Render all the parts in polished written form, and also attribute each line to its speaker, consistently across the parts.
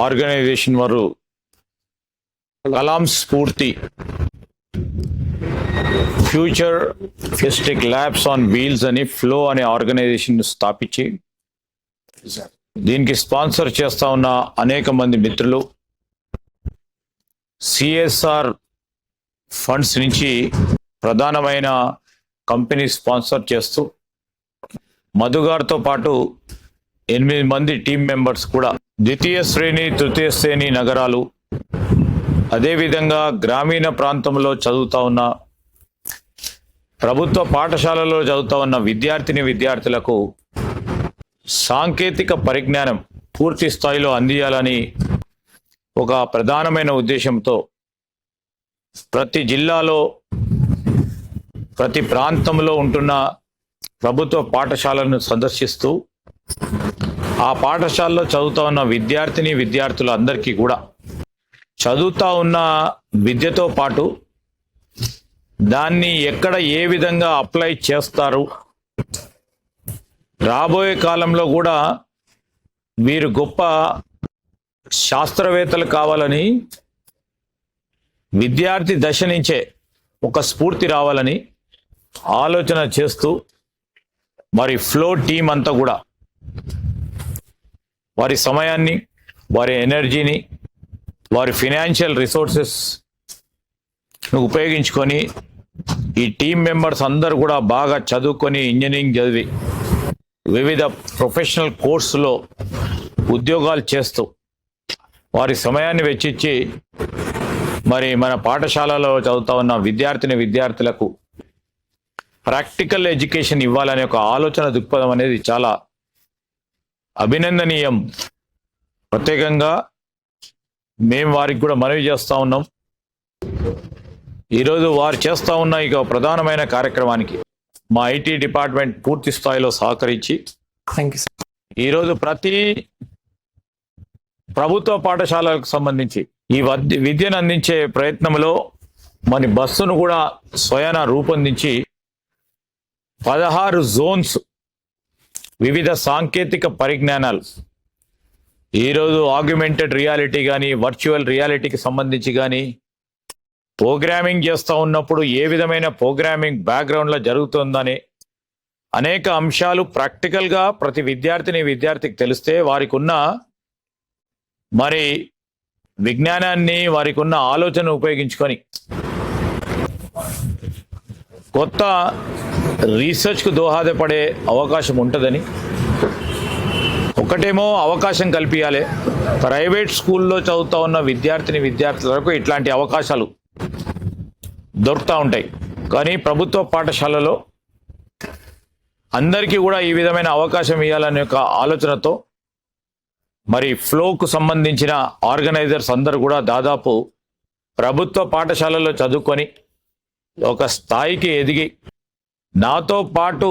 Speaker 1: Organisation వారు కలాం స్ఫూర్తి future ఫిస్టిక్ labs on wheels అని ఫ్లో అనే ఆర్గనైజేషన్ స్థాపించి దీనికి స్పాన్సర్ చేస్తా ఉన్న అనేక మంది మిత్రులు సిఎస్ఆర్ ఫండ్స్ నుంచి ప్రధానమైన కంపెనీ స్పాన్సర్ చేస్తూ మధు గారితో పాటు 8 మంది టీం మెంబర్స్ కూడా ద్వితీయ శ్రేణి తృతీయ శ్రేణి నగరాలు అదేవిధంగా గ్రామీణ ప్రాంతంలో చదువుతా ఉన్న ప్రభుత్వ పాఠశాలలో చదువుతా ఉన్న విద్యార్థులకు సాంకేతిక పరిజ్ఞానం పూర్తి స్థాయిలో అందియాలని ఒక ప్రధానమైన ఉద్దేశంతో ప్రతి జిల్లాలో ప్రతి ప్రాంతంలో ఉంటున్న ప్రభుత్వ పాఠశాలను సందర్శిస్తూ ఆ పాఠశాలలో చదువుతా ఉన్న విద్యార్థులు అందరికీ కూడా చదువుతా ఉన్న విద్యతో పాటు దాన్ని ఎక్కడ ఏ విధంగా అప్లై చేస్తారు, రాబోయే కాలంలో కూడా వీరు గొప్ప శాస్త్రవేత్తలు కావాలని విద్యార్థి దశ నుంచే ఒక స్ఫూర్తి రావాలని ఆలోచన చేస్తూ మరి ఫ్లో టీం అంతా కూడా వారి సమయాన్ని, వారి ఎనర్జీని, వారి ఫినాన్షియల్ రిసోర్సెస్ ఉపయోగించుకొని ఈ టీం మెంబర్స్ అందరూ కూడా బాగా చదువుకొని ఇంజనీరింగ్ చదివి వివిధ ప్రొఫెషనల్ కోర్సులో ఉద్యోగాలు చేస్తూ వారి సమయాన్ని వెచ్చించి మరి మన పాఠశాలలో చదువుతా ఉన్న విద్యార్థులకు ప్రాక్టికల్ ఎడ్యుకేషన్ ఇవ్వాలనే ఒక ఆలోచన దృక్పథం అనేది చాలా అభినందనీయం. ప్రత్యేకంగా మేము వారికి కూడా మనవి చేస్తూ ఉన్నాం. ఈరోజు వారు చేస్తూ ఉన్న ఇక ప్రధానమైన కార్యక్రమానికి మా ఐటీ డిపార్ట్మెంట్ పూర్తి స్థాయిలో సహకరించి ఈరోజు ప్రతి ప్రభుత్వ పాఠశాలకు సంబంధించి ఈ విద్యను అందించే ప్రయత్నంలో మన బస్సును కూడా స్వయాన రూపొందించి 16 జోన్స్ వివిధ సాంకేతిక పరిజ్ఞానాలు ఈరోజు ఆగ్యుమెంటెడ్ రియాలిటీ కానీ వర్చువల్ రియాలిటీకి సంబంధించి కానీ ప్రోగ్రామింగ్ చేస్తూ ఉన్నప్పుడు ఏ విధమైన ప్రోగ్రామింగ్ బ్యాక్గ్రౌండ్లో జరుగుతుందని అనేక అంశాలు ప్రాక్టికల్గా ప్రతి విద్యార్థికి తెలిస్తే వారికి ఉన్న మరి విజ్ఞానాన్ని వారికి ఉన్న ఆలోచన ఉపయోగించుకొని కొత్త రీసెర్చ్కు దోహదపడే అవకాశం ఉంటుందని ఒకటేమో అవకాశం కల్పించాలి. ప్రైవేట్ స్కూల్లో చదువుతూ ఉన్న విద్యార్థులకు ఇట్లాంటి అవకాశాలు దొరుకుతూ ఉంటాయి. కానీ ప్రభుత్వ పాఠశాలలో అందరికీ కూడా ఈ విధమైన అవకాశం ఇవ్వాలనే ఒక ఆలోచనతో మరి ఫ్లోకు సంబంధించిన ఆర్గనైజర్స్ అందరూ కూడా దాదాపు ప్రభుత్వ పాఠశాలలో చదువుకొని ఒక స్థాయికి ఎదిగి నాతో పాటు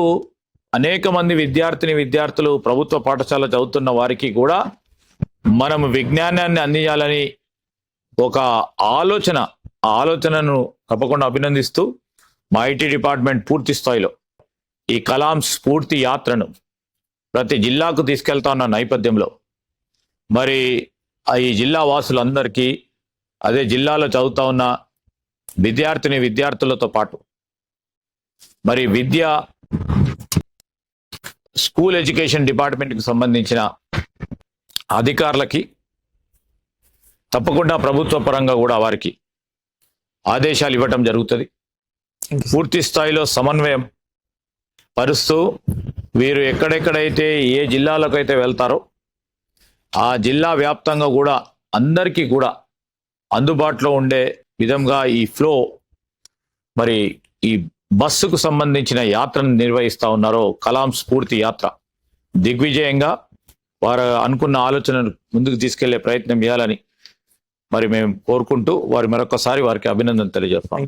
Speaker 1: అనేక మంది విద్యార్థులు ప్రభుత్వ పాఠశాల చదువుతున్న వారికి కూడా మనం విజ్ఞానాన్ని అందించాలని ఒక ఆలోచనను తప్పకుండా అభినందిస్తూ మా ఐటీ డిపార్ట్మెంట్ పూర్తి స్థాయిలో ఈ కలాం స్ఫూర్తి యాత్రను ప్రతి జిల్లాకు తీసుకెళ్తా ఉన్న నేపథ్యంలో మరి ఈ జిల్లా వాసులందరికీ అదే జిల్లాలో చదువుతా ఉన్న విద్యార్థులతో పాటు మరి స్కూల్ ఎడ్యుకేషన్ డిపార్ట్మెంట్కి సంబంధించిన అధికారులకి తప్పకుండా ప్రభుత్వ పరంగా కూడా వారికి ఆదేశాలు ఇవ్వటం జరుగుతుంది. పూర్తి స్థాయిలో సమన్వయం పరుస్తూ వీరు ఎక్కడెక్కడైతే ఏ జిల్లాలకు అయితే వెళ్తారో ఆ జిల్లా వ్యాప్తంగా కూడా అందరికీ కూడా అందుబాటులో ఉండే విధంగా ఈ ఫ్లో మరి ఈ బస్సుకు సంబంధించిన యాత్రను నిర్వహిస్తూ ఉన్నారో కలాం స్ఫూర్తి యాత్ర దిగ్విజయంగా వారు అనుకున్న ఆలోచనను ముందుకు తీసుకెళ్లే ప్రయత్నం చేయాలని మరి మేము కోరుకుంటూ మరొకసారి వారికి అభినందన తెలియజేస్తాం.